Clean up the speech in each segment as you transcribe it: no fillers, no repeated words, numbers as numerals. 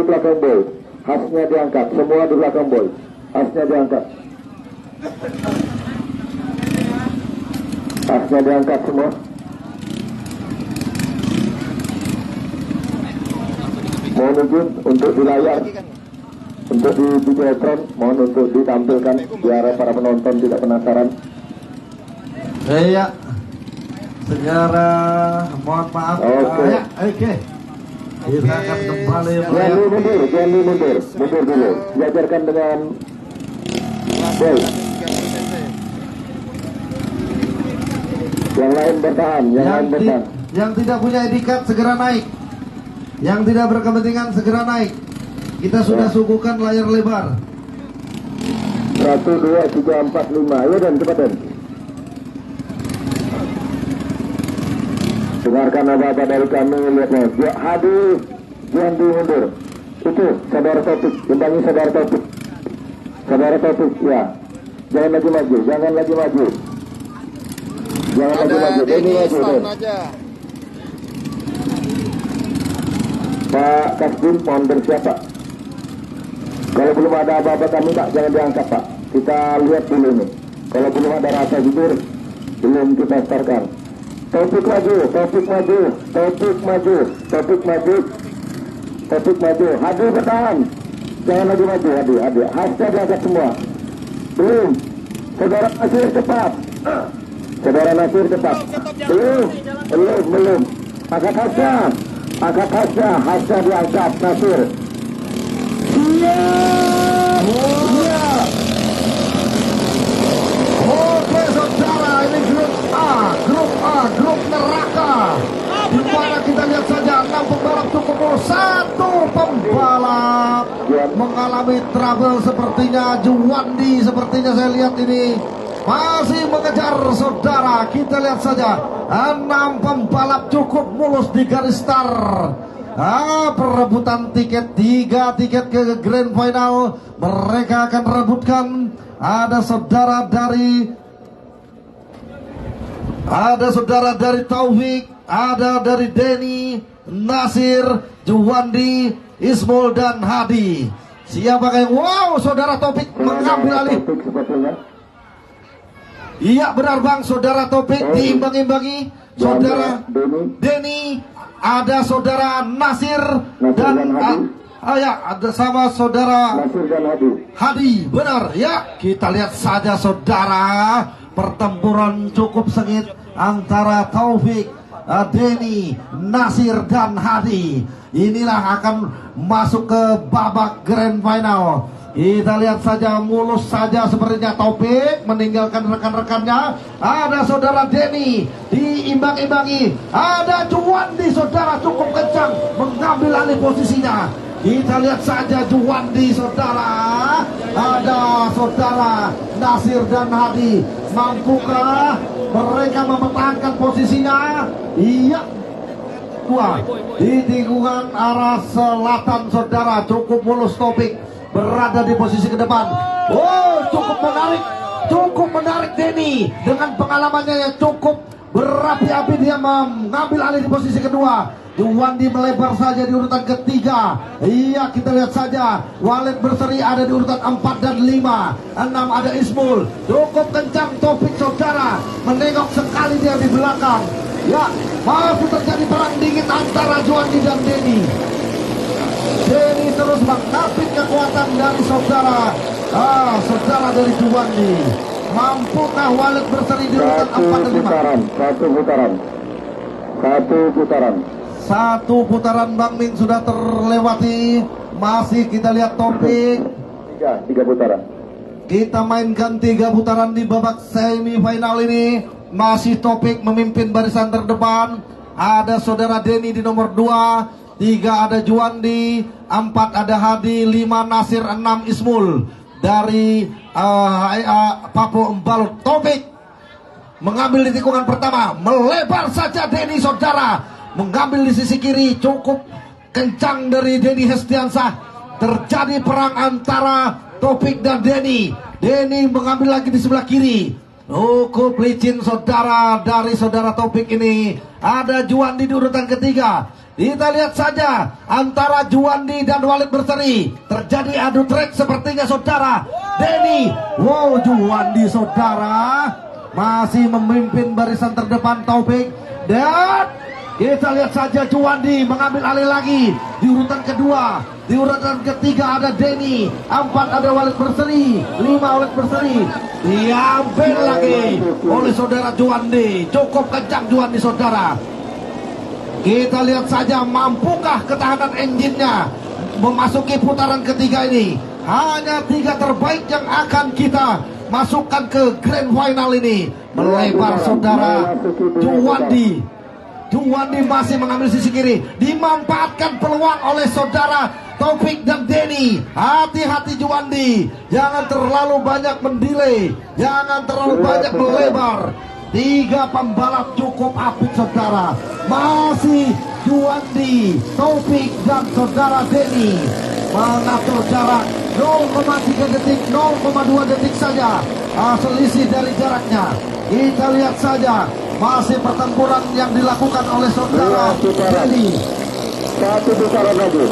belakang boy. Hasnya diangkat, semua di belakang boy. Hasnya diangkat. Hasnya diangkat semua. Mohon izin untuk di layar, untuk di videotron, mohon untuk ditampilkan biar para penonton tidak penasaran. Iya, segera mohon maaf. Oke. Kita akan kembali Jangan mundur dulu. Diajarkan dengan boy. Yang lain bertahan, yang tidak punya ID card segera naik. Yang tidak berkepentingan segera naik. Kita sudah suguhkan layar lebar. 1, 2, 3, 4, 5. Ayo dan cepat dan. Dengarkan apa-apa dari kami, lihatlah. Hadi, jangan mundur. Itu saudara Taufik, imbangi saudara Taufik. Saudara Taufik, ya. Jangan lagi maju. Jangan lagi maju. Denny maju. Pak Kasdim, mohon bersiap Pak. Kalau belum ada apa-apa kami Pak, jangan diangkat Pak. Kita lihat dulu nih. Kalau belum ada rasa jujur, belum kita startkan. Taufik maju. Hadi bertahan. Jangan lagi maju, Hadi. Hasnya diangkat semua. Belum. Saudara Nasir cepat. Belum. Angkat hasnya diangkat Nasir. Iya. Oke saudara, ini grup grup neraka. Di mana kita lihat saja 6 pembalap cukup satu pembalap mengalami trouble sepertinya. Juwandi sepertinya saya lihat ini masih mengejar saudara. Kita lihat saja 6 pembalap cukup mulus di garis start. Perebutan tiket 3 tiket ke Grand Final mereka akan rebutkan. Ada saudara dari Taufik, ada dari Denny, Nasir, Juwandi, Ismul dan Hadi. Siapakah yang saudara Taufik mengambil alih? Iya benar Bang, saudara Taufik diimbang-imbangi saudara Denny, ada saudara Nasir dan ada sama saudara Hadi. Benar ya, kita lihat saja saudara, pertempuran cukup sengit antara Taufik, Denny, Nasir dan Hadi. Inilah akan masuk ke babak Grand Final. Kita lihat saja, mulus saja sepertinya Taufik meninggalkan rekan-rekannya. Ada saudara Denny diimbang-imbangi. Ada Juwandi saudara cukup kencang mengambil alih posisinya. Kita lihat saja Juwandi saudara. Ada saudara Nasir dan Hadi. Mampukah mereka mempertahankan posisinya? Iya. Di tikungan arah selatan saudara cukup mulus Taufik berada di posisi ke depan. Cukup menarik Denny dengan pengalamannya yang cukup berapi-api. Dia mengambil alih di posisi kedua. Juwandi melebar saja di urutan ketiga. Iya, kita lihat saja Walid Berseri ada di urutan 4 dan 5. 6 ada Ismul. Cukup kencang Taufik saudara, menengok sekali dia di belakang. Ya, masih terjadi perang dingin antara Juwandi dan Denny. Denny terus mengapit kekuatan dari saudara dari Juwandi. Mampukah Walid Berseri di urutan 4 dan 5? Satu putaran Bang Ming sudah terlewati. Masih kita lihat Taufik. Tiga putaran. Kita mainkan 3 putaran di babak semifinal ini. Masih Taufik memimpin barisan terdepan. Ada saudara Denny di nomor 2. 3 ada Juwandi, 4 ada Hadi, 5 Nasir, 6 Ismul. Dari Papo Embalut. Taufik mengambil di tikungan pertama. Melebar saja Denny saudara. Mengambil di sisi kiri, cukup kencang dari Denny Hestiansah. Terjadi perang antara Taufik dan Denny. Denny mengambil lagi di sebelah kiri. Cukup licin saudara dari saudara Taufik ini. Ada Juwandi di urutan ketiga. Kita lihat saja antara Juandi dan Walid Berseri terjadi adu trek sepertinya saudara. Denny, wow, Juandi saudara masih memimpin barisan terdepan Taufik, dan kita lihat saja Juandi mengambil alih lagi di urutan kedua. Di urutan ketiga ada Denny, 4 ada Walid Berseri, 5 Walid Berseri. Diambil lagi oleh saudara Juandi. Cukup kencang Juandi saudara. Kita lihat saja mampukah ketahanan engine-nya memasuki putaran ketiga ini. Hanya 3 terbaik yang akan kita masukkan ke grand final ini. Melebar saudara Juandi. Juandi masih mengambil sisi kiri. Dimanfaatkan peluang oleh saudara Taufik dan Denny. Hati-hati Juandi, jangan terlalu banyak mendelay, jangan terlalu banyak melebar. 3 pembalap cukup apik saudara. Masih Juandi, Taufik dan saudara Denny mengatur jarak 0,3 detik, 0,2 detik saja selisih dari jaraknya. Kita lihat saja masih pertempuran yang dilakukan oleh saudara Denny. Satu putaran lagi,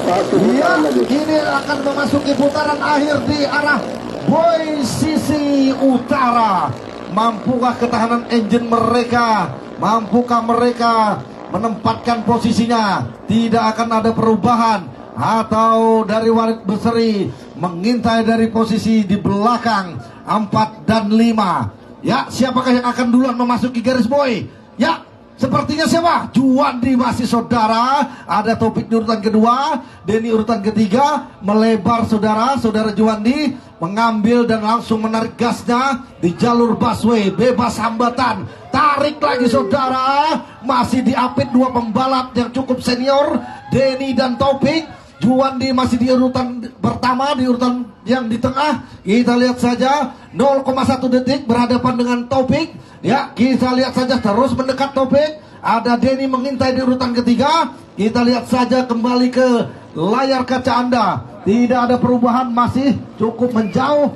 Ini akan memasuki putaran akhir di arah boy sisi utara. Mampukah ketahanan engine mereka? Mampukah mereka menempatkan posisinya? Tidak akan ada perubahan. Atau dari Walid Berseri mengintai dari posisi di belakang 4 dan 5. Ya, siapakah yang akan duluan memasuki garis boy? Ya, sepertinya siapa? Juandi masih saudara. Ada Taufik di urutan kedua, Denny urutan ketiga. Melebar saudara. Saudara Juandi mengambil dan langsung menarik gasnya di jalur busway, bebas hambatan. Tarik lagi saudara. Masih diapit 2 pembalap yang cukup senior, Denny dan Taufik. Juandi masih di urutan pertama, di urutan yang di tengah. Kita lihat saja 0,1 detik berhadapan dengan Taufik. Ya, kita lihat saja terus mendekat Taufik. Ada Denny mengintai di urutan ketiga. Kita lihat saja kembali ke layar kaca Anda. Tidak ada perubahan, masih cukup menjauh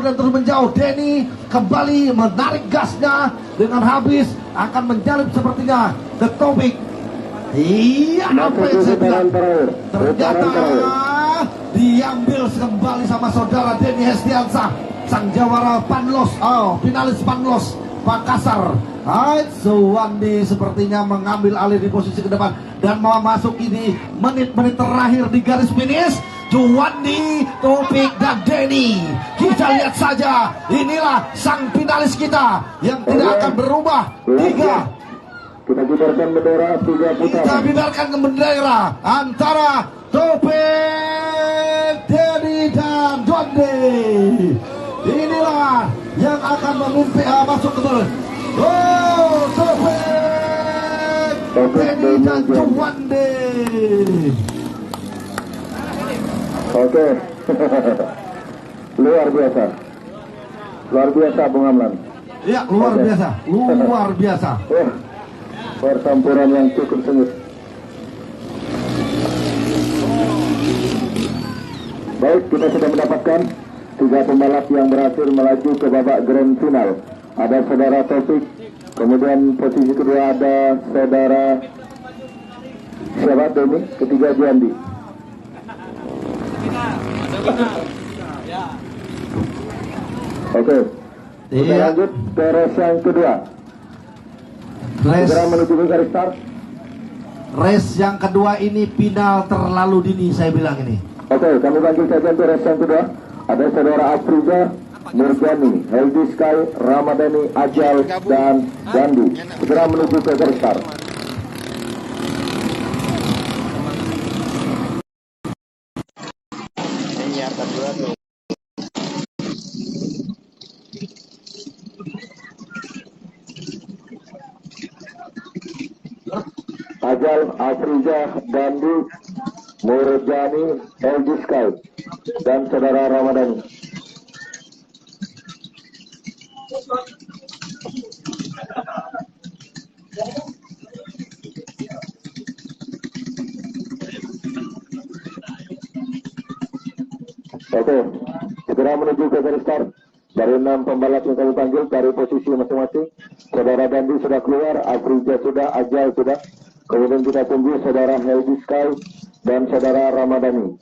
dan terus menjauh. Denny kembali menarik gasnya dengan habis, akan menjalip sepertinya ke Taufik. Iya, apa yang saya bilang? Ternyata diambil kembali sama saudara Denny Hestiansah, sang jawara Panlos, finalis Panlos Makassar. Juandi sepertinya mengambil alih di posisi ke depan dan mau masuk ini menit-menit terakhir di garis finish. Juandi, Taufik dan Denny. Kita lihat saja, inilah sang finalis kita yang tidak akan berubah. 3. Kita bidarkan bendera 3 putaran. Kita bidarkan ke bendera antara Taufik, Denny dan Juandi. Inilah yang akan memimpin masuk ke bola. Taufik, Denny dan Juandi. Oke. Luar biasa. Luar biasa Bung Amlan. Ya, luar biasa. Luar biasa. Pertempuran yang cukup sengit. Baik, kita sudah mendapatkan 3 pembalap yang berhasil melaju ke babak grand final. Ada saudara Taufik, kemudian posisi kedua ada saudara siapa Denny, ketiga Juandi. Oke, kita lanjut ke race yang kedua. Segera menuju ke garis start. Race yang kedua ini final terlalu dini, saya bilang ini. Oke, kami panggil saja untuk race yang kedua. Ada saudara Afriza, Murjani, Heldi Sky, Ramadhani, Ajal, dan Gandhi. Segera menuju ke garis start. Ajal, Afriza, Gandhi, Murjani, Heldi Sky, dan saudara Ramadhani. Oke, segera menuju ke garis start. Dari 6 pembalap yang kami panggil dari posisi masing-masing. Saudara Gandhi sudah keluar, Afriza sudah, Ajal sudah. Kemudian kita tunggu saudara Heldi Sky dan saudara Ramadhani.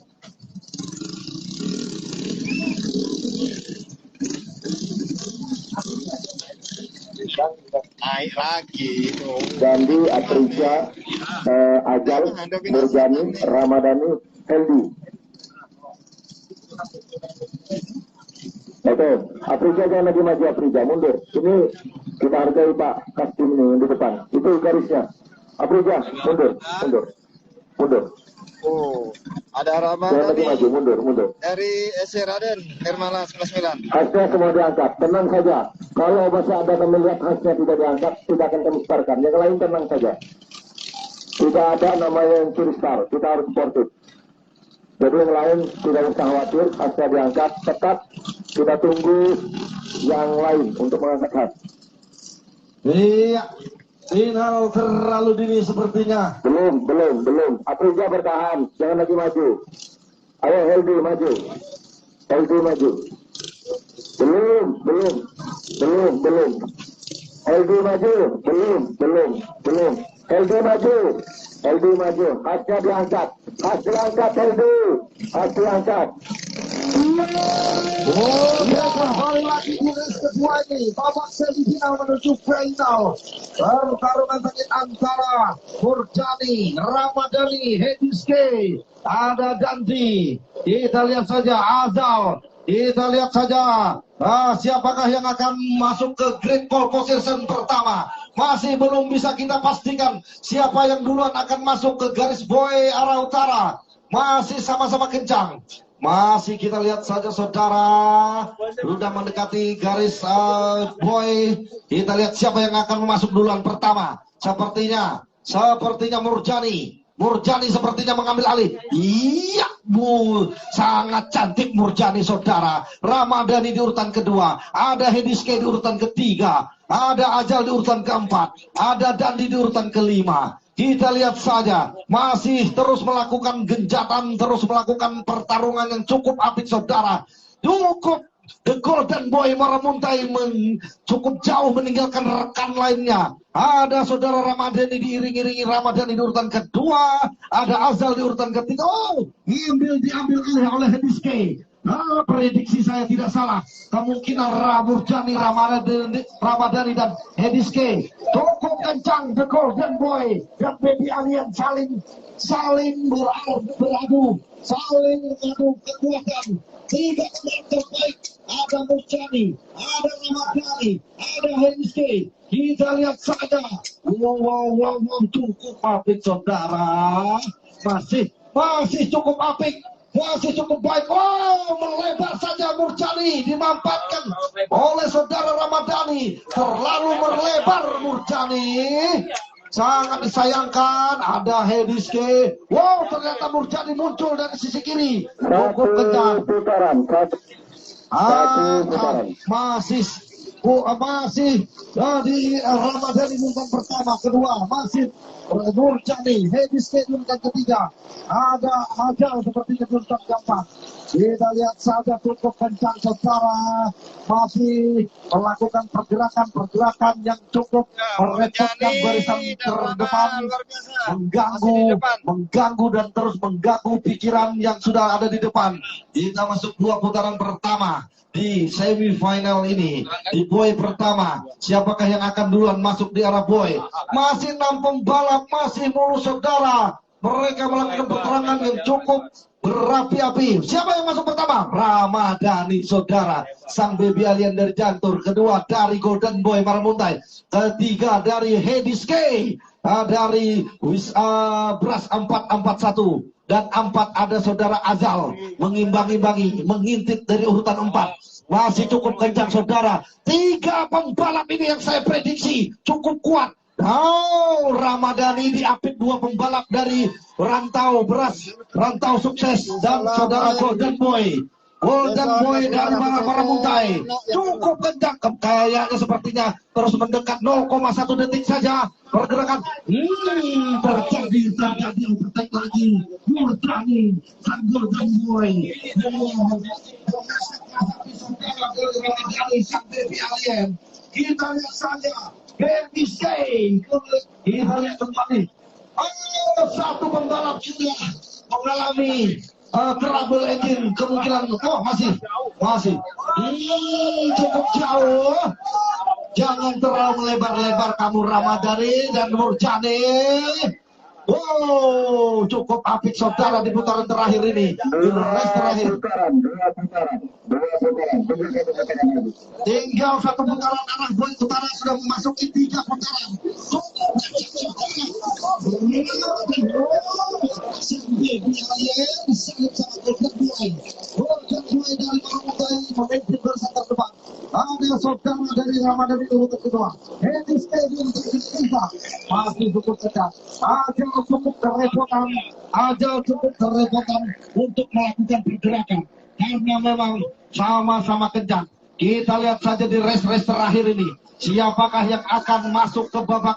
Naik lagi. Gandhi, Aprija, Ajal, Murjani, Ramadhani, Heldi. Oke, Aprija jangan lagi maju, Aprija mundur. Ini kita hargai Pak Kastim ini di depan. Itu garisnya. Aprija mundur, mundur, mundur. Oh, ada Jangan Ramadhani lagi maju, mundur, mundur. dari SC Raden, Hermala 99. Hasnya semua diangkat, tenang saja. Kalau masih ada yang melihat hasnya tidak diangkat, tidak akan kami sebarkan. Yang lain tenang saja. Tidak ada namanya yang curi star, kita harus sportif. Jadi yang lain tidak usah khawatir, hasnya diangkat, tetap kita tunggu yang lain untuk mengangkat has. Iya, final terlalu dini sepertinya. Belum. Aprija bertahan, jangan lagi maju. Ayo Heldi maju. Heldi maju. Belum. Heldi maju. Belum. Heldi maju. Hasnya diangkat. Heldi. Has diangkat. Oh, ya, kembali lagi di race kedua ini. Babak semifinal menuju final. Pertarungan terakhir antara Murjani, Ramadhani, Hediske, ada Dandi. Kita lihat saja Azal. Kita lihat saja siapakah yang akan masuk ke Great Pole Position pertama. Masih belum bisa kita pastikan siapa yang duluan akan masuk ke garis buoy arah utara. Masih sama-sama kencang. Masih kita lihat saja saudara, sudah mendekati garis buoy. Kita lihat siapa yang akan masuk duluan pertama. Sepertinya Murjani sepertinya mengambil alih. Iya, sangat cantik Murjani saudara. Ramadhani di urutan kedua, ada Hediske di urutan ketiga, ada Ajal di urutan keempat, ada Dandi di urutan kelima. Kita lihat saja, masih terus melakukan genjatan, terus melakukan pertarungan yang cukup apik saudara. Cukup The Golden Boy Maramuntai cukup jauh meninggalkan rekan lainnya. Ada saudara Ramadhani diiring-iringi Ramadhani di urutan kedua, ada Azal di urutan ketiga. Oh, diambil alih oleh Hediske. Prediksi saya tidak salah. Kemungkinan Murjani, Ramadhani dan Hediske cukup kencang. The Golden Boy dan Baby Alien saling beradu, saling mengadu kekuatan. Tidak terbaik. Ada Murjani, ada Ramadhani, ada Hediske. Kita lihat saja. Wow, cukup apik saudara. Masih cukup apik. Masih cukup baik. Oh, melebar saja Murjani, dimampatkan oleh saudara Ramadhani. Terlalu melebar Murjani. Sangat disayangkan. Ada Hediske. Wow, ternyata Murjani muncul dari sisi kiri. Cukup kencang. Masih di Ramadhani urutan pertama, kedua masih Murjani, Hediske urutan ketiga, ada Ajal sepertinya urutan keempat. Kita lihat saja cukup kencang saudara, masih melakukan pergerakan yang cukup merepotkan barisan terdepan, mengganggu dan terus mengganggu pikiran yang sudah ada di depan. Kita masuk 2 putaran pertama di semifinal ini, di buoy pertama. Siapakah yang akan duluan masuk di arah buoy? Masih 6 pembalap, masih mulus saudara. Mereka melakukan peperangan yang cukup berapi-api. Siapa yang masuk pertama? Ramadhani saudara, sang baby alien dari Jantur. Kedua dari Golden Boy Maramuntai. Ketiga dari Hediske, dari Bras 441. Dan 4 ada saudara Azal mengimbangi, mengintip dari urutan 4. Masih cukup kencang saudara. 3 pembalap ini yang saya prediksi cukup kuat. Oh, Ramadhani diapit 2 pembalap dari Rantau Beras, Rantau Sukses, dan saudara Golden Boy dari Maramuntai. Cukup kencang, kayaknya sepertinya terus mendekat 0,1 detik saja pergerakan. Terjadi overtake lagi. Murjani dan Golden Boy. Kita lihat saja. Hediske. Kita lihat kembali. Satu pembalap juga mengalami trouble engine, kemungkinan masih cukup jauh. Jangan terlalu melebar-lebar kamu Ramadhani dan Murjani. Wow, cukup apik saudara di putaran terakhir ini. Di race terakhir. Tinggal satu putaran arah boy utara sudah memasuki 3 putaran. Ada saudara dari Ramadhani urutan kedua. Hedi Stadium terkita masih cukup ketat. Ajal cukup kerepotan untuk melakukan pergerakan karena memang sama-sama kencang. Kita lihat saja di race terakhir ini, siapakah yang akan masuk ke babak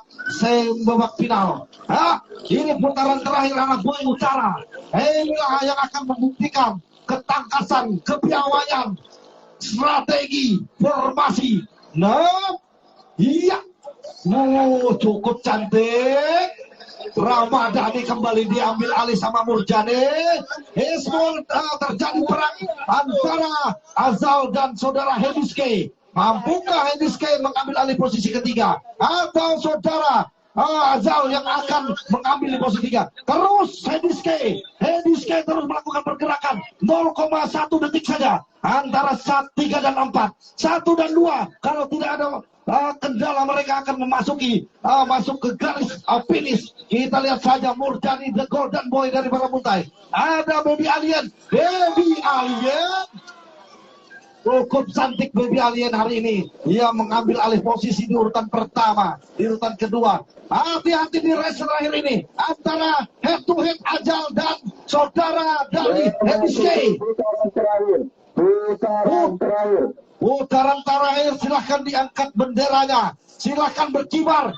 final. Ini putaran terakhir anak boy utara. Inilah yang akan membuktikan ketangkasan, kepiawaian, strategi, formasi. Iya, cukup cantik. Ramadhani kembali diambil alih sama Murjani. Terjadi perang antara Azal dan saudara Hediske. Mampukah Hediske mengambil alih posisi ketiga, atau saudara Azal yang akan mengambil di posisi 3? Terus Hediske terus melakukan pergerakan 0,1 detik saja antara 3 dan 4, 1 dan 2. Kalau tidak ada kendala, mereka akan masuk ke garis finish. Kita lihat saja Murjani, the golden boy dari Baramuntai. Ada Baby Alien. Cukup cantik Baby Alien hari ini. Dia mengambil alih posisi di urutan pertama, di urutan kedua. Hati-hati di race terakhir ini antara head to head Ajal dan saudara dari Hediske. Putaran terakhir, silahkan diangkat benderanya, silahkan berkibar.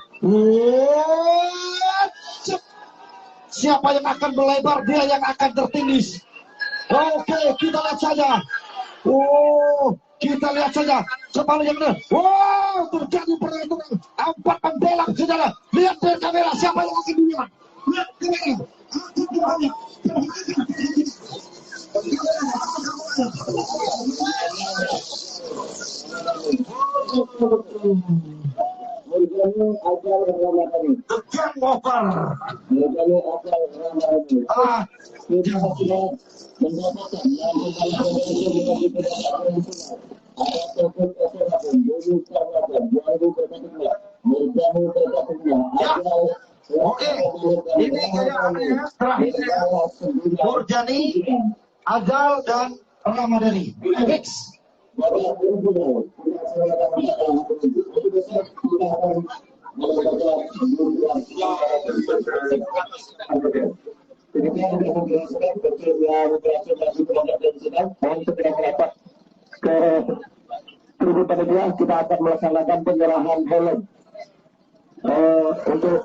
Siapa yang akan melebar, dia yang akan tertindis. Oke, kita lihat saja. Kita lihat saja separuh yang benar. Terjadi peraturan 4 pembalap saudara. Lihat dari kamera siapa yang akan dinyalakan. Lihat kamera. Oke, ini kayaknya terakhir Murjani, Azal dan Ramadhani. Fix. Ke tribun panitia, kita akan melaksanakan penyerahan helm. Untuk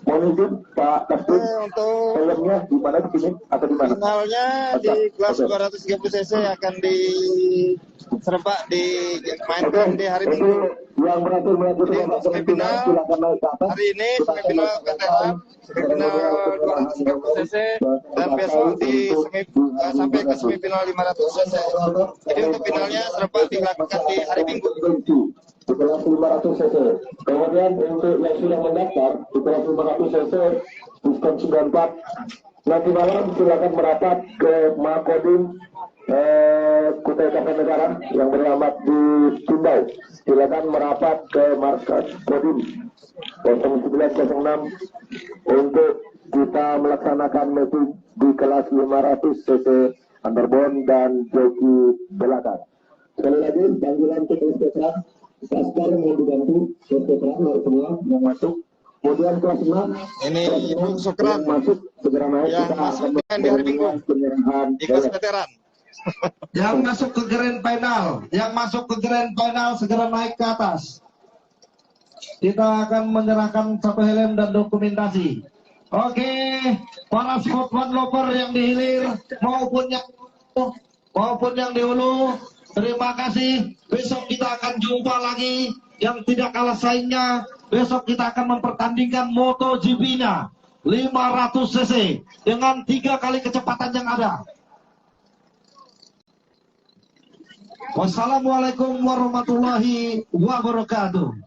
monitor Pak Kasbun, helmnya di mana, di sini atau di mana? Finalnya di kelas 230 cc akan diserempak dimainkan di hari Minggu. Yang beratur semifinal hari ini, semifinal PTN, semifinal 230 cc, dan besok sampai ke semifinal 500 cc. Jadi untuk finalnya serempak dilakukan di hari Minggu. Di kelas 500 cc. Kemudian untuk yang sudah mendaftar di kelas 500 cc diskon 94, nanti malam silakan merapat ke Makodim Kutai Kartanegara yang beralamat di Sindau. Silakan merapat ke markas Kodim 0906 untuk kita melaksanakan meeting di kelas 500 cc underbone dan joki belakang. Sekali lagi panggilan untuk inspektor Kaskar mau dibantu inspektor semua yang masuk. Kemudian kelas 6 ini Ibu Sukran masuk segera naik, yang kita masuk akan di hari Minggu penyerahan di kelas veteran. Yang masuk ke grand final, segera naik ke atas. Kita akan menyerahkan satu helm dan dokumentasi. Oke, para sport one lover yang di hilir maupun yang di hulu, terima kasih. Besok kita akan jumpa lagi yang tidak kalah saingnya. Besok kita akan mempertandingkan MotoGP-nya 500 cc dengan 3 kali kecepatan yang ada. Wassalamualaikum warahmatullahi wabarakatuh.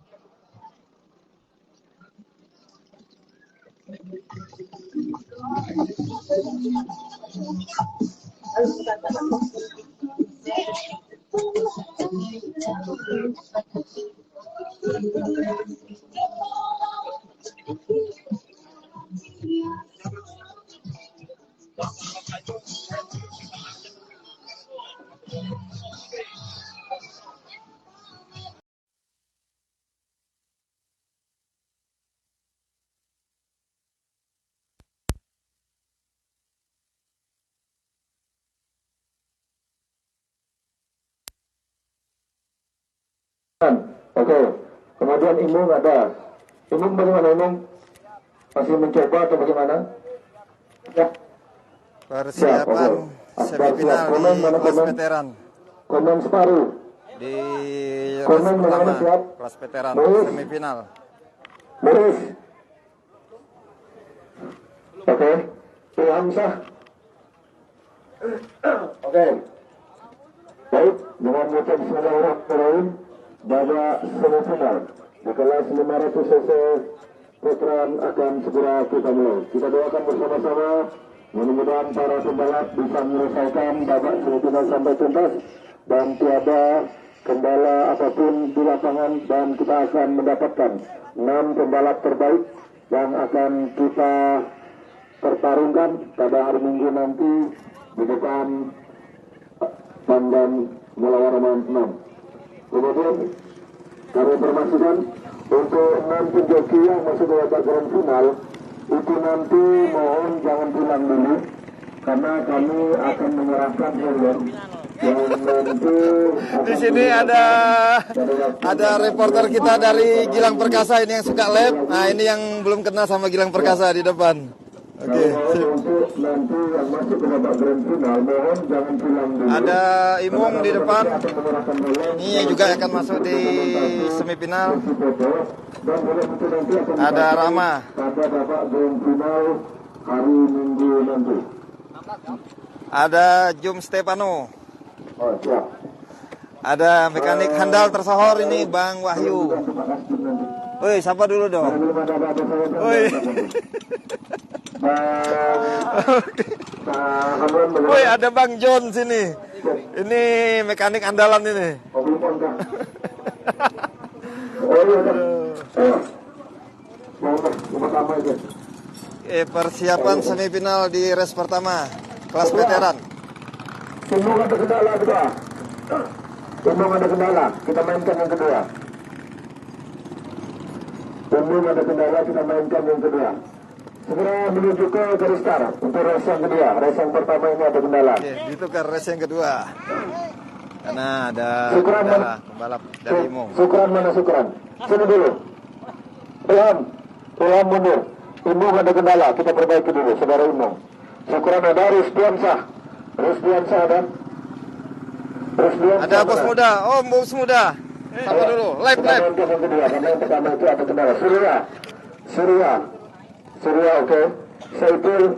Oke, kemudian Imung ada. Imung bagaimana Imung? Masih mencoba atau bagaimana? Ya. Persiapan semifinal di kelas veteran. Komen separuh. Di Komen pertama siap. kelas veteran Boris. semifinal. Boris. Oke. Hamzah. Oke. Baik, dengan mengucap bismillahirrahmanirrahim. Pada semifinal di kelas 500 cc veteran akan segera kita mulai. Kita doakan bersama-sama, mudah-mudahan para pembalap bisa menyelesaikan babak semifinal sampai tuntas dan tiada kendala apapun di lapangan, dan kita akan mendapatkan 6 pembalap terbaik yang akan kita pertarungkan pada hari Minggu nanti di depan Pandan Mulawaraman 6. Kemudian kami informasikan untuk 6 penjoki yang masuk ke babak grand final itu nanti mohon jangan pulang dulu karena kami akan menyerahkan helm yang nanti Di sini ada reporter kita dari Gilang Perkasa ini yang suka lab. Nah, ini yang belum kenal sama Gilang Perkasa di depan. Oke. untuk nanti yang masuk ke babak grand final mohon jangan pulang dulu. Ada Imung di depan. Ini yang juga akan masuk di semifinal. Ada Rama. Pada babak grand final hari Minggu nanti. Ada Jum Stefano. Oh, siap. Ada mekanik handal tersohor ini Bang Wahyu. Woi, siapa dulu dong? Woi. Woi, ada Bang John sini. Ini mekanik andalan ini. Persiapan semifinal di race pertama kelas veteran. Semua ada kendala juga. Semua ada kendala. Kita mainkan yang kedua. Semua ada kendala. Kita mainkan yang kedua. Segera menuju ke garis start untuk race yang kedua. Race yang pertama ini ada kendala. Oke, ditukar race yang kedua. Karena ada kendala pembalap dari Imung. Sukran mana Sukran? Sini dulu. Ilham mundur. Imung ada kendala. Kita perbaiki dulu, saudara Imung. Sukran ada. Rizdiansah ada. Ada bos muda. Oh, bos muda. Sama dulu. Live. Yang kedua, karena yang pertama itu ada kendala. Surya, oke. Saiful,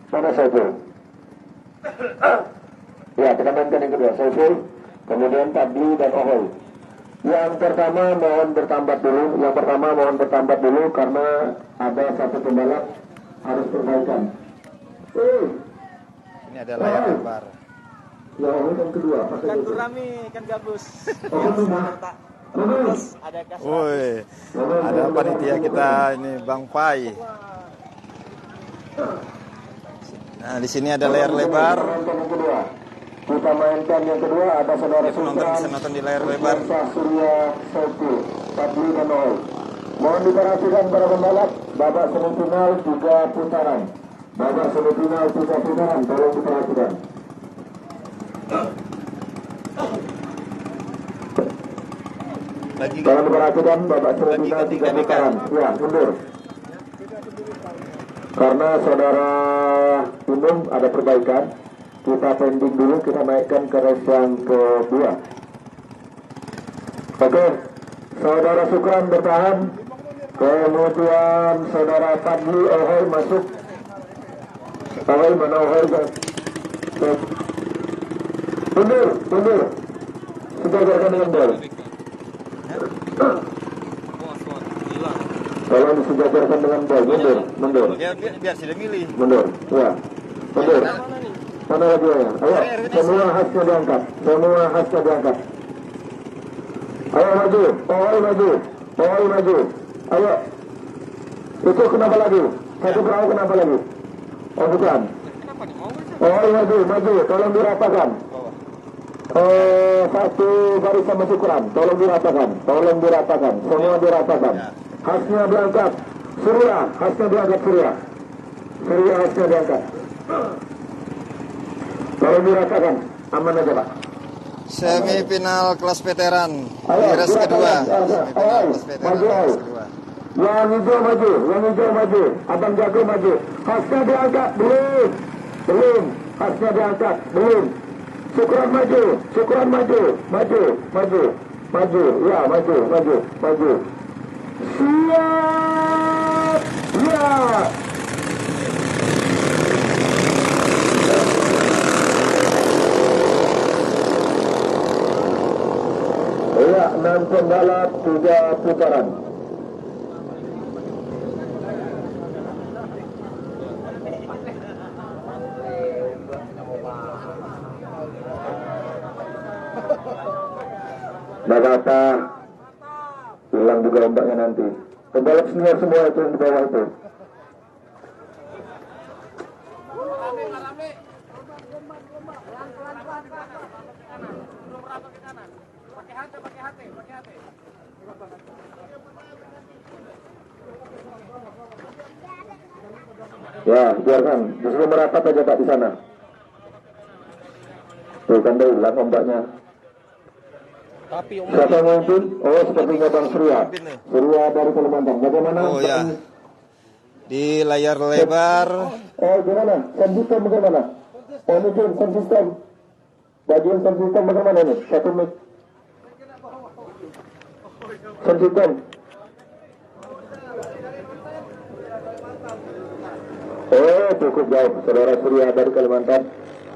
mana Saiful? Ya, kita mainkan yang kedua. Saiful, kemudian Tabli dan Ohol. Yang pertama mohon bertambat dulu karena ada satu pembalap harus perbaikan. Ini ada layar lebar. Ya, yang kedua. Kan Durami, kan gabus. Woi, ada panitia kita ini Bang Pai. Nah, di sini ada layar lebar. Kita mainkan yang kedua, ada saudara Penonton bisa nonton di layar lebar. Surya Saiful, Tabli dan Ohol. Mohon diperhatikan para pembalap, babak semifinal 3 putaran. Tolong diperhatikan. Tolong diperhatikan babak semifinal 3 putaran. Ya, mundur. Karena saudara Imung ada perbaikan, kita pending dulu, kita naikkan ke race yang kedua. Oke, Saudara Sukran bertahan. Kemudian saudara Fadli Ohoy masuk. Ohoy mana Ohoy guys? Mundur. Sejajarkan dengan bel. Tolong disejajarkan dengan bel. Mundur. Biar sudah milih. Mundur. Ya. Mundur. Mana lagi ya? Ayo, semua khasnya diangkat. Ayo maju. Ohoy maju. Ayo. Itu kenapa lagi? Satu perahu kenapa lagi? Oh bukan. Ohoy maju. Tolong diratakan. Satu baris sama Sukran. Tolong diratakan. Semua diratakan. Khasnya diangkat. Surya khasnya diangkat. Tolong diratakan. Aman aja Pak. Semifinal kelas veteran di Ayo, race kedua. Yang hijau maju. Abang Jago maju. Khasnya diangkat belum. Khasnya diangkat belum. Sukran maju. Ya, maju. Siap. Ya. Ya, 6 pembalap 3 putaran. Nagata hilang juga ombaknya nanti. Pembalap senior semua itu yang di bawah itu. Ya, biarkan. Justru merapat aja Pak di sana. Tuh kan dia hilang ombaknya. Siapa yang memimpin? Oh, sepertinya Bang Surya. Surya dari Kalimantan. Bagaimana? Oh ya. Di layar lebar. Oh, gimana? Sound system bagaimana? Sound system. Bagian sound system bagaimana nih? Satu mic. Sound system. Oh, cukup jauh. Saudara Surya dari Kalimantan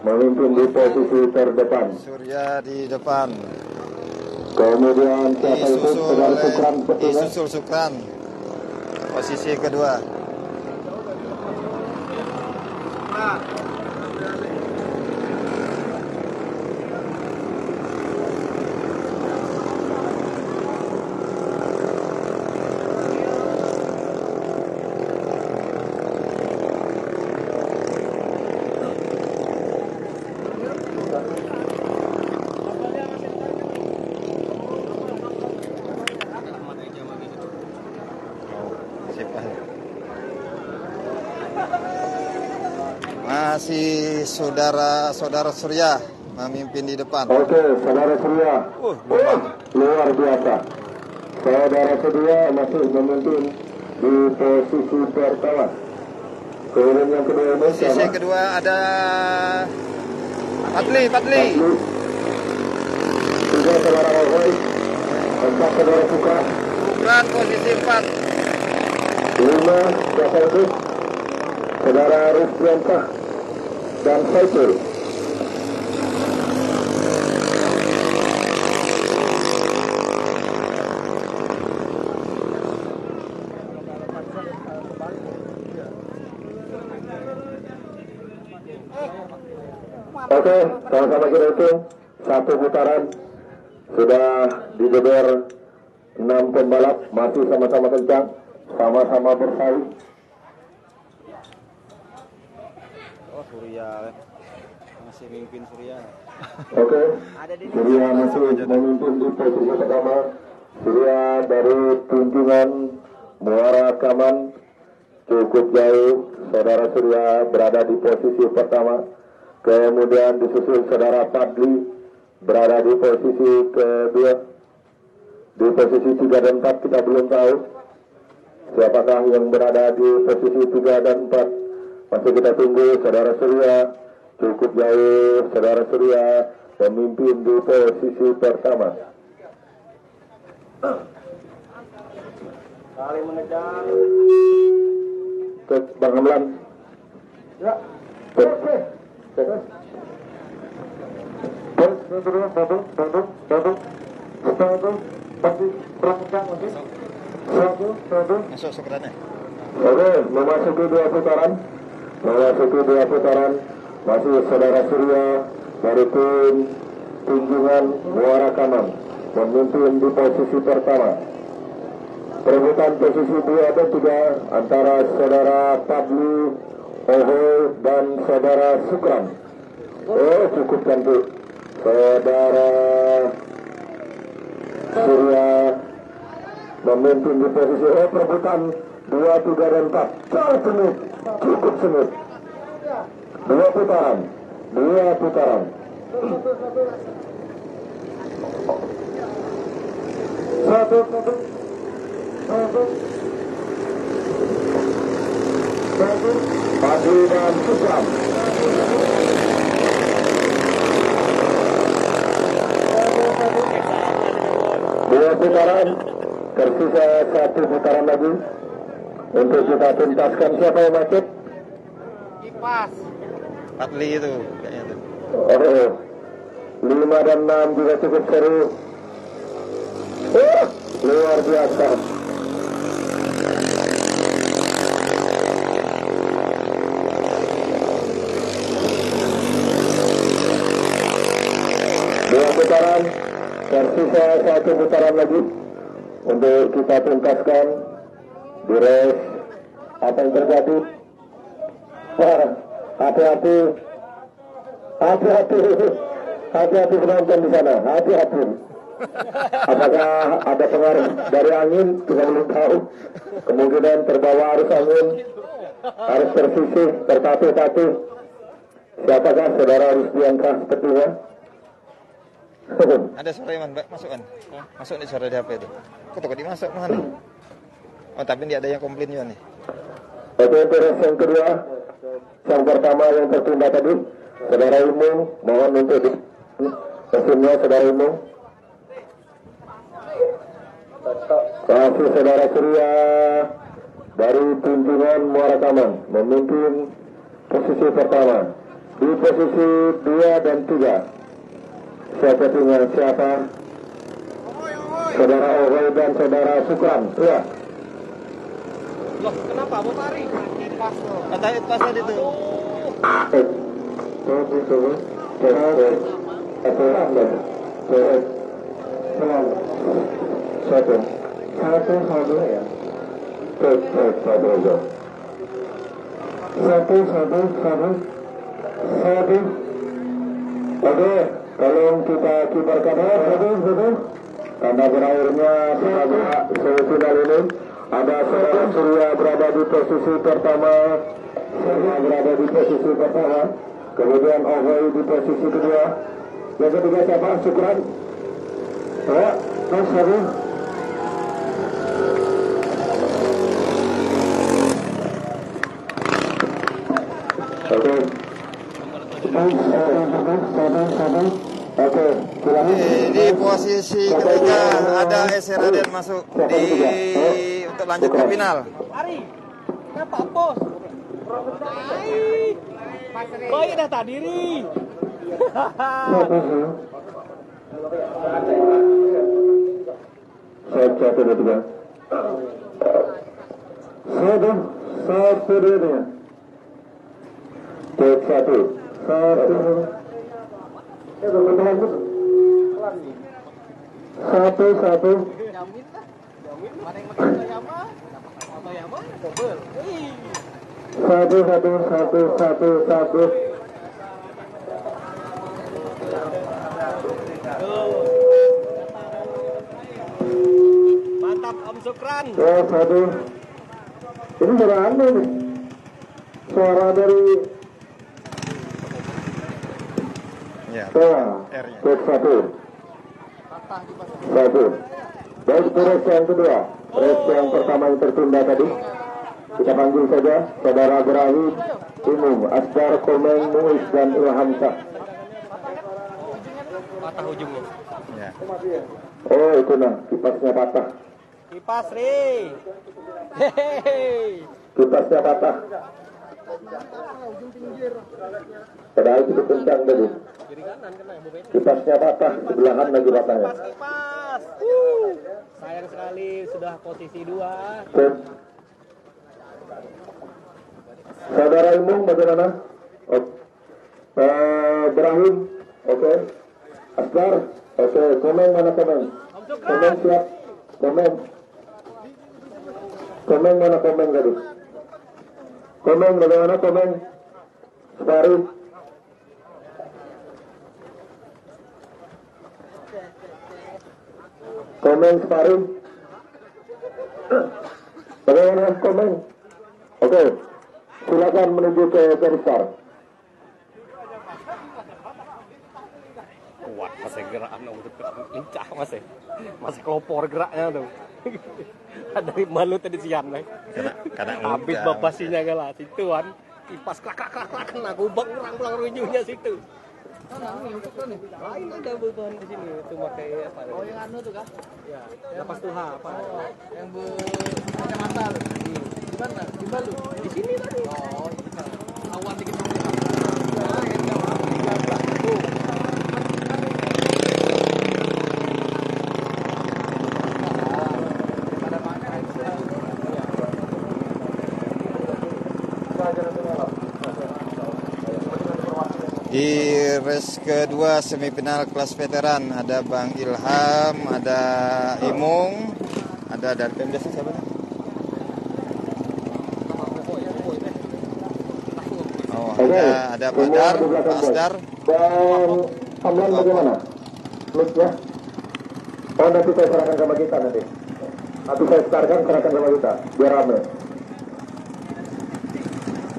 memimpin di posisi terdepan. Surya di depan. Kemudian siapa itu? Saudara Sukran sepertinya. Disusul Sukran. Posisi kedua. Masih saudara Surya memimpin di depan. Oke, saudara Surya. Luar biasa. Saudara Surya masih memimpin di posisi pertama. Kemudian yang kedua ini Posisi kedua ada Patli. Tiga saudara Ohoy. 4 saudara Sukran. Sukran posisi 4. 5 siapa itu? Saudara Rizkiantah dan Saiful. Oke, sama-sama kita hitung. 1 putaran sudah dijeber 6 pembalap, masih sama-sama kencang, sama-sama bersaing. Oh, Surya masih mimpin Surya. Oke, Surya masih memimpin di posisi pertama. Surya dari Tunjungan Muara Kaman cukup jauh. Saudara Surya berada di posisi pertama. Kemudian disusul saudara Fadli berada di posisi kedua. Di posisi 3 dan 4 kita belum tahu siapakah yang berada di posisi 3 dan 4. Masih kita tunggu. Saudara Surya cukup jauh. Saudara Surya memimpin di posisi pertama. Saling mengejar. Cek Bang Amlan. Ya. Cek. Oke. Cek. Masuk sekerannya. Oke, memasuki dua putaran. Masih saudara Surya dari tim Tunjungan Muara Kanan memimpin di posisi pertama. Perebutan posisi 2 dan 3 antara saudara Pabli Ohoy dan saudara Sukran. Oh, cukup cantik. Saudara Surya memimpin di posisi perebutan 2, 3 dan 4. Sengit, cukup sengit. Dua putaran. Satu. Padi dan Sukram. Dua putaran, tersisa 1 putaran lagi untuk kita tuntaskan. Siapa yang macet? Kipas. Patli itu kayaknya tuh. Oh, 5 dan 6 juga cukup seru. Luar biasa. Dua putaran, tersisa 1 putaran lagi untuk kita tuntaskan di race. Apa yang terjadi? Wah, hati-hati penonton di sana, hati-hati. Apakah ada pengaruh dari angin? Kita belum tahu. Kemungkinan terbawa arus angin, harus tersisih, tertatih-tatih. Siapakah saudara harus diangkat sepertinya? Ada suara Iman, masuk kan? Masuk nih suara di HP itu. Kok takut dimasuk mana? Oh, tapi dia ada yang komplain juga nih. Oke, terus yang kedua, yang pertama yang tertunda tadi, saudara Imung, mohon untuk di mesinnya saudara Imung. Kasih saudara Surya dari Tunjungan Muara Kaman memimpin posisi pertama. Di posisi 2 dan 3. Siapa? Saudara Ohoy dan saudara Sukran. Ya. Loh, kenapa mau tarik? Kipas loh. Kata pas tadi tuh. Satu. Oke, tolong kita kibarkan satu. Karena berakhirnya semifinal ini ada saudara Surya berada di posisi pertama. Kemudian Ohoy di posisi kedua. Yang ketiga siapa? Sukran. Ya, satu. Oke. Oke, Di posisi ketiga ada SR Raden masuk untuk lanjut ke final. Ari, kenapa bos? Baik dah tak diri. Satu dua tiga. Satu dua. Cek satu. Satu. Mana yang makan Toyama? Toyama double. Satu. Mantap Om Sukran. Ya, satu. Ini suara aneh nih. Suara dari Ya. R-nya. Cek satu. Baik, terus yang kedua. Terus yang pertama yang tertunda tadi. Kita panggil saja saudara Gerahim, Imung, Asdar, Komeng, Muiz, dan Ilham Syah. Patah ujungnya. Ya. Oh, itu nah, kipasnya patah. Kipas Ri. Hehehe. Kipasnya patah. Padahal itu kencang tadi. Kiri kanan kena ya, Bu Ben. Kipasnya patah, sebelahan lagi patahnya. Kipas. Sayang sekali sudah posisi 2. Oke. Saudara Imung bagaimana? Ibrahim, oke. Asgar, oke. Komeng mana Komeng? Komeng siap. Komeng. Komeng mana Komeng tadi? Komeng bagaimana Komeng? Sekali. Komeng sparring. Bagaimana Komeng? Oke. Silakan menuju ke garis start. Kuat masih geraknya udah lincah masih kelopor geraknya tuh. Dari malu tadi siang nih. Habis babasinya galah situan kipas klak kena gubak pulang rujunya situ. Lain ada beban di sini itu pakai apa? Oh yang anu tuh kan? Ya, lepas tuh apa? Yang berkacamata loh. Di mana? Di Balu. Di sini tadi. Oh, awan dikit tuh. Di race kedua semifinal kelas veteran ada Bang Ilham, ada Imung, ada dari Pemda siapa? Oh, ada Badar, Pak Asdar. Dan Amlan bagaimana? Plus ya? Oh nanti saya serahkan sama kita nanti. Nanti saya serahkan sama kita, biar rame.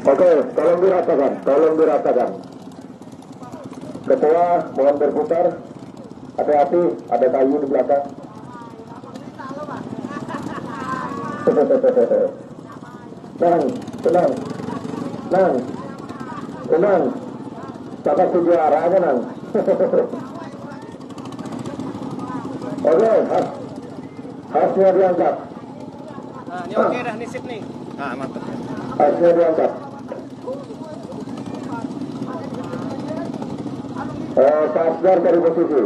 Oke, tolong diratakan. Ketua, mohon berputar. Hati-hati, ada kayu di belakang. Tenang. Kakak sejarah tenang. Oke, hasnya diangkat. Nah, ini oke dah nih sip nih. Ah, mantap. Hasnya diangkat. Pasgar dari posisi.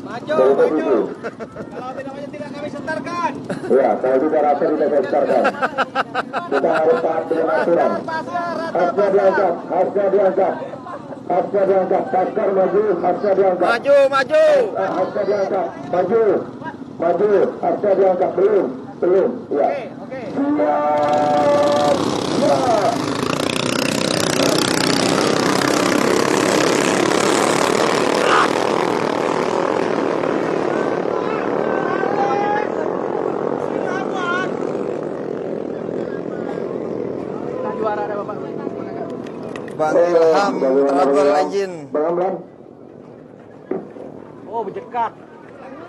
Maju. Kalau tidak maju tidak kami setarkan. Ya, kalau tidak rasa tidak saya setarkan. Kita harus taat dengan aturan. Hasnya diangkat. Pasgar maju, hasnya diangkat. Maju. Hasnya diangkat. Maju. Hasnya diangkat. Belum. Ya. Oke. Siap. Bang Ilham trouble engine. Bang Amlan. Oh, berjekat.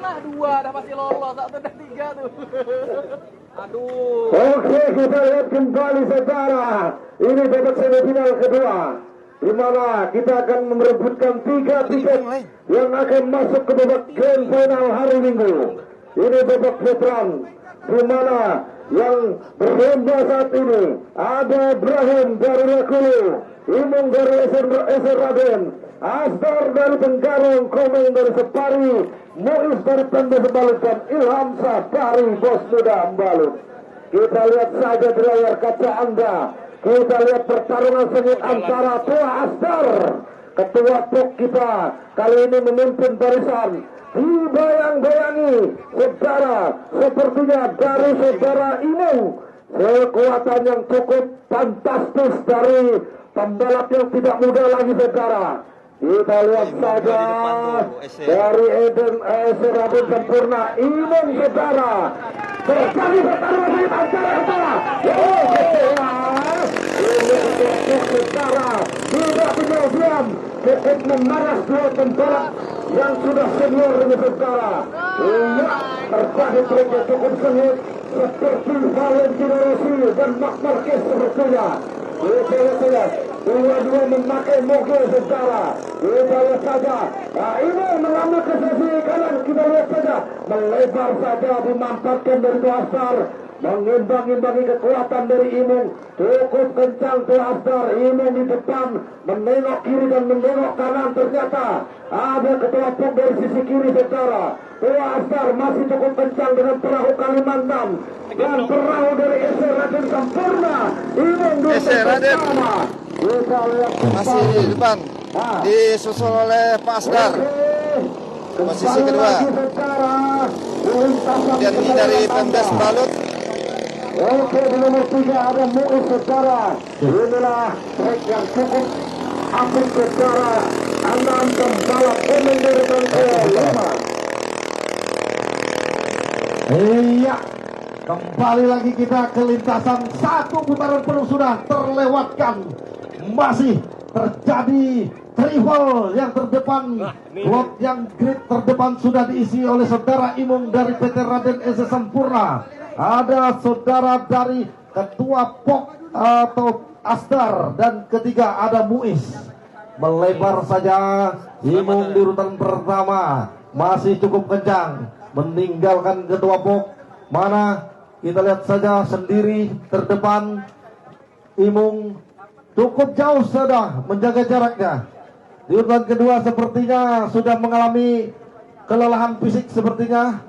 Nah, 2 dah pasti lolos, 1 dan 3 tuh. Aduh. Oke, kita lihat kembali saudara. Ini babak semifinal kedua, di mana kita akan merebutkan 3 tiket yang akan masuk ke babak grand final hari Minggu. Ini babak veteran, di mana yang berlomba saat ini ada Ibrahim dari Lakulu, Imung dari SR Raden, Asdar dari Tenggarong, Komeng dari Separi, Muiz dari Pemda Sembalut, dan Ilham Syah dari Bos Muda Ambalut. Kita lihat saja di layar kaca Anda. Kita lihat pertarungan sengit antara Tua Asdar, ketua POK kita, kali ini memimpin barisan. Dibayang-bayangi saudara, sepertinya dari saudara Imung, kekuatan yang cukup fantastis dari pembalap yang tidak muda lagi saudara. Kita lihat saja dari Eden Raden Sempurna, Imung saudara. Terjadi pertarungan di antara saudara. Ini saudara tidak diam, cukup memaras 2 pembalap yang sudah senior ini saudara. Iya, terjadi mereka cukup sengit seperti Valentino Rossi dan Mark Marquez sepertinya. Kita lihat Dua-dua memakai moge secara. Kita lihat saja. Nah, ini mengambil ke sisi kanan. Kita lihat saja. Melebar saja dimampatkan dari Tuh Astar. Mengimbang-imbangi kekuatan dari Imung. Cukup kencang Tuh Astar. Imung di depan. Menengok kiri dan menengok kanan. Ternyata ada ketua pok dari sisi kiri secara. Tuh Astar masih cukup kencang dengan perahu Kalimantan. Dan perahu dari SC Raden Sampurna. Imung di pertama. Masih di depan, disusul oleh Pak Asdar, posisi kedua. Kemudian ini dari Pemdes Balut. Oke, di nomor 3 ada Muiz secara. Inilah trek yang cukup apik secara. Anam pembalap Komeng dari ke-5. Iya, kembali lagi kita ke lintasan. Satu putaran penuh sudah terlewatkan. Masih terjadi triple yang terdepan. Lot yang grid terdepan sudah diisi oleh saudara Imung dari PT Raden SC Sampurna. Ada saudara dari ketua POK atau Asdar. Dan ketiga ada Muiz. Melebar saja Imung di urutan pertama. Masih cukup kencang meninggalkan ketua POK. Mana kita lihat saja sendiri terdepan Imung cukup jauh sudah menjaga jaraknya. Di urutan kedua sepertinya sudah mengalami kelelahan fisik sepertinya.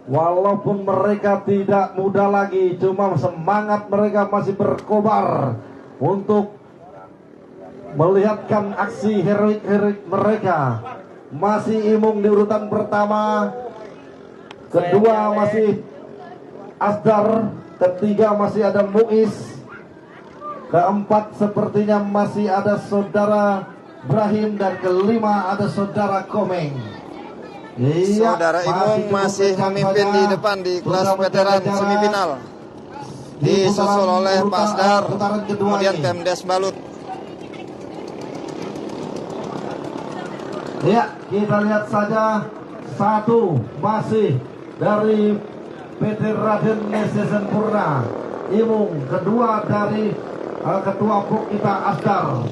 Walaupun mereka tidak muda lagi, cuma semangat mereka masih berkobar untuk melihatkan aksi heroik mereka. Masih Imung di urutan pertama, kedua masih Asdar, ketiga masih ada Muiz. Keempat sepertinya masih ada saudara Brahim dan kelima ada saudara Komeng. Iya, Saudara Imung masih memimpin di depan di kelas veteran semifinal. Disusul oleh Pak Asdar, kemudian Pemdes Balut. Ya, kita lihat saja satu masih dari PT Raden SC Sampurna Imung, kedua dari ketua POK kita Asdar,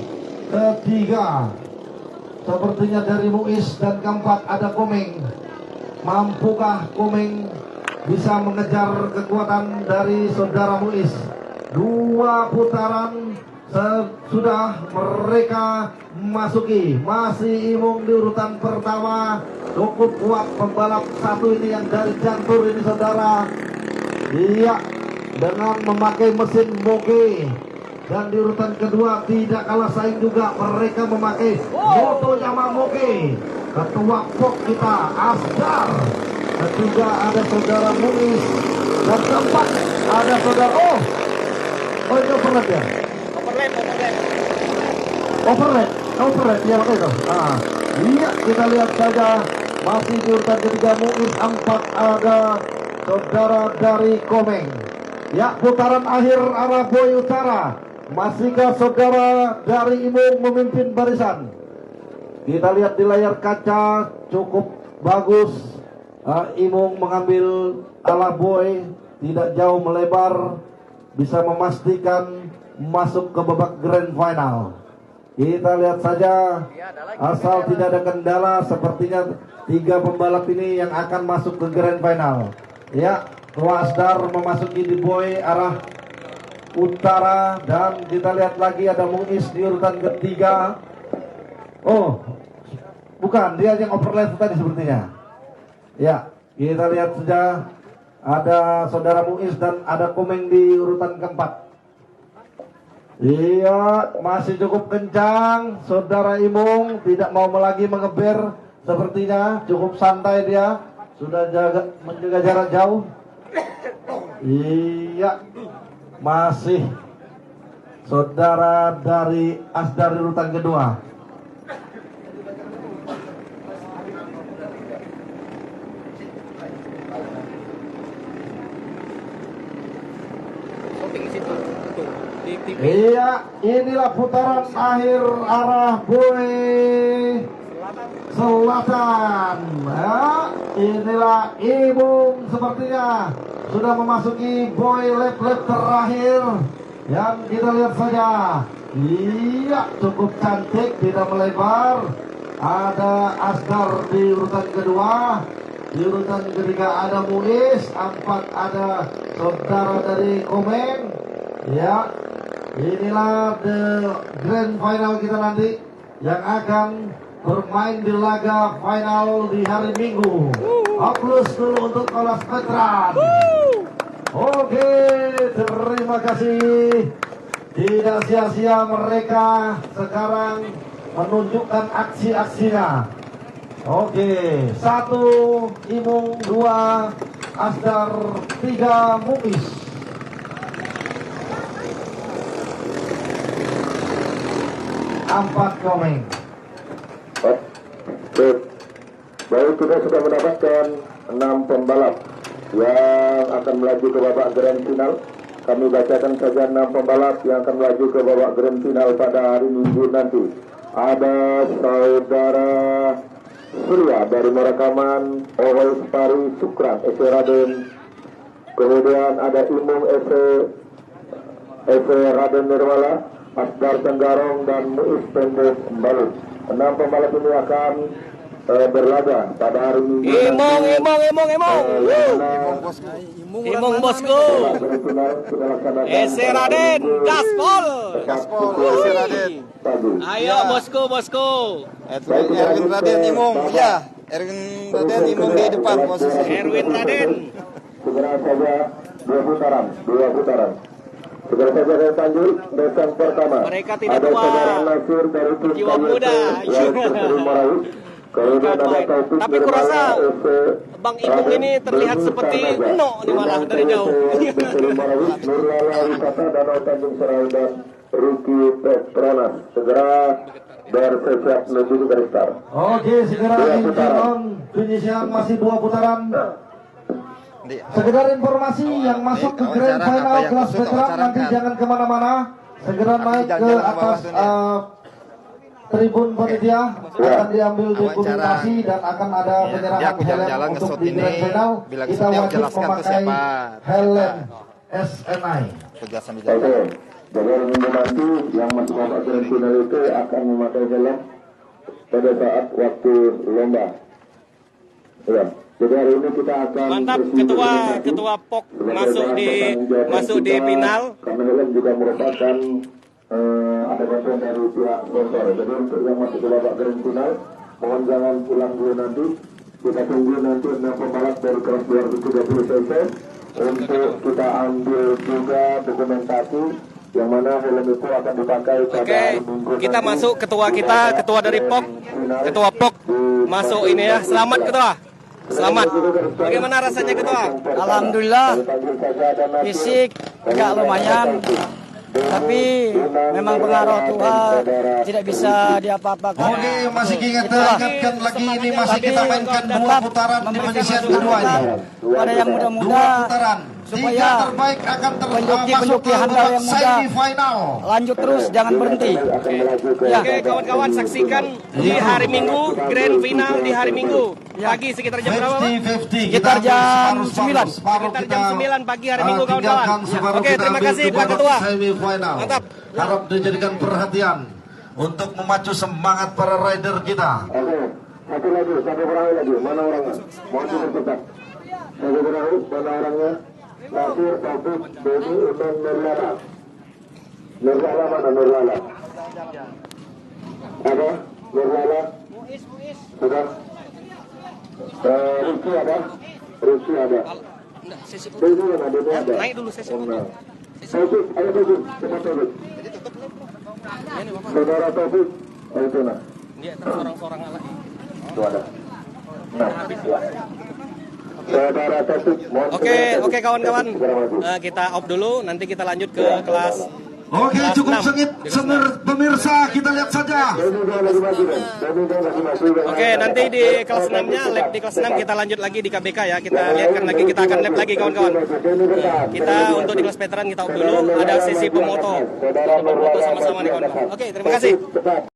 ketiga sepertinya dari Muiz, dan keempat ada Komeng. Mampukah Komeng bisa mengejar kekuatan dari saudara Muiz? Dua putaran sudah mereka memasuki. Masih Imung di urutan pertama. Cukup kuat pembalap satu ini yang dari Jantur ini saudara. Iya, dengan memakai mesin moge. Dan di urutan kedua tidak kalah saing juga, mereka memakai moto Yamaha moge. Ketua POK kita Asdar, ketiga ada saudara Muiz, dan keempat ada saudara oh itu overlap ya, overlap ya makanya itu. Iya, kita lihat saja masih di urutan ketiga Muiz, empat ada saudara dari Komeng. Ya, putaran akhir arah Boy Utara. Masihkah saudara dari Imung memimpin barisan? Kita lihat di layar kaca cukup bagus. Imung mengambil ala Boy, tidak jauh melebar, bisa memastikan masuk ke babak grand final. Kita lihat saja, asal tidak ada kendala, sepertinya tiga pembalap ini yang akan masuk ke grand final. Ya, Asdar memasuki di Boy arah utara, dan kita lihat lagi ada Muiz di urutan ketiga. Oh, bukan, dia yang overlap tadi sepertinya. Ya, kita lihat saja ada saudara Muiz dan ada Komeng di urutan keempat. Iya, masih cukup kencang. Saudara Imung tidak mau lagi mengeber sepertinya, cukup santai dia. Sudah menjaga jarak jauh. Iya, masih saudara dari Asdar di urutan kedua. Iya, inilah putaran akhir arah Boy Selatan. Ya, inilah Imung sepertinya sudah memasuki Boy lap terakhir. Yang kita lihat saja Iya, cukup cantik, tidak melebar. Ada Asgar di urutan kedua. Di urutan ketiga ada Muis. 4 ada saudara dari Komeng. Ya, inilah the grand final kita nanti yang akan bermain di laga final di hari Minggu. Aplaus dulu untuk kelas veteran. Oke, terima kasih. Tidak sia-sia mereka sekarang menunjukkan aksi-aksinya. Oke, 1 Imung, 2 Asdar, 3 Muis. Empat Komeng. Baik, kita sudah mendapatkan 6 pembalap yang akan melaju ke babak grand final. Kami bacakan saja 6 pembalap yang akan melaju ke babak grand final pada hari Minggu nanti. Ada saudara Surya dari Marakaman, Ohol Separi, Sukran, Ese Raden. Kemudian ada Imung Ese Raden Nirwala, Asdar Tenggarong, dan Muis Pendek Mbalut. 6 pembalap ini akan berlaga pada hari Minggu. Imong bosku. Ese Raden, gaspol. Ese Raden. Ayo bosku. Erwin Raden Imong, ya. Erwin Raden Imong di depan posisi. Erwin Raden. Segera saja 2 putaran. Segera saja saya lanjut desain pertama. Mereka tidak ada tua. saudara Nasir dari tim Jiwa muda. Tapi kurasa Bang Imung ini terlihat seperti Eno nih malah dari jauh. Nurlala Wisata Danau Tanjung Serai dan Ruki Petronas segera bersiap menuju ke garis start. Oke, segera Incheon penyisian masih 2 putaran. Sekedar informasi yang masuk ke grand final kelas veteran nanti jangan kemana-mana, segera naik ke atas tribun panitia, akan diambil dokumentasi dan akan ada penyerahan helm untuk di grand final. Kita wajib memakai helm SNI. Oke, jadi hari Minggu nanti yang masuk babak grand final itu akan memakai helm pada saat waktu lomba. Ya. Jadi hari ini kita akan mantap, ketua POK masuk di final. Karena helm juga merupakan ada bantuan dari pihak sponsor. Jadi untuk yang masuk ke babak grand final, mohon jangan pulang dulu nanti. Kita tunggu nanti 6 pembalap dari kelas 230 cc untuk kita ambil juga dokumentasi yang mana helm itu akan dipakai pada hari Minggu. Kita nanti. masuk ketua dari POK, ketua POK masuk ini ya. Selamat ketua. Selamat. Bagaimana rasanya ketua? Alhamdulillah, fisik agak lumayan, tapi memang pengaruh Tuhan tidak bisa diapa-apakan. Oke, masih kita ingatkan lagi ini masih kita mainkan 2 putaran di penyisian kedua ini. Pada yang 2 muda-muda putaran. 3 supaya terbaik akan penjoki-penjoki masuk ke handal babak yang muda semifinal. lanjut terus, jangan berhenti. Ya. Oke kawan-kawan, saksikan di hari Minggu, grand final di hari Minggu. Pagi sekitar jam berapa? 50-50. Sekitar jam 9. Sekitar jam 9 pagi hari Minggu kawan-kawan. Oke, terima kasih Pak Ketua. Semifinal. Mantap. Harap dijadikan perhatian untuk memacu semangat para rider kita. Oke, satu perahu lagi. Mana orangnya? Mohon dipercepat. Satu perahu, mana orangnya? Nasir, Taufik, Beni, Imam, Nurlala. Nurlala mana Nurlala? Ada? Nurlala? Sudah? Rizky ada? Rizky ada. Beni mana? Beni ada. Naik dulu sesi foto. Taufik, ayo Taufik. Cepat Taufik. Saudara Taufik, ayo sana. Dia sorang-sorang lagi. Itu ada. Nah, ya. Saudara Taufik, mohon Oke kawan-kawan, kita off dulu, nanti kita lanjut ke kelas. Oke, kelas cukup 6. sengit pemirsa, kita lihat saja. Oke, nanti di kelas 6-nya, lab di kelas 6 kita lanjut lagi di KBK ya. Kita lihatkan lagi, kita akan lab lagi kawan-kawan. Kita untuk di kelas veteran kita off dulu, ada sesi pemoto. Kita foto sama-sama nih kawan-kawan. Oke, terima kasih.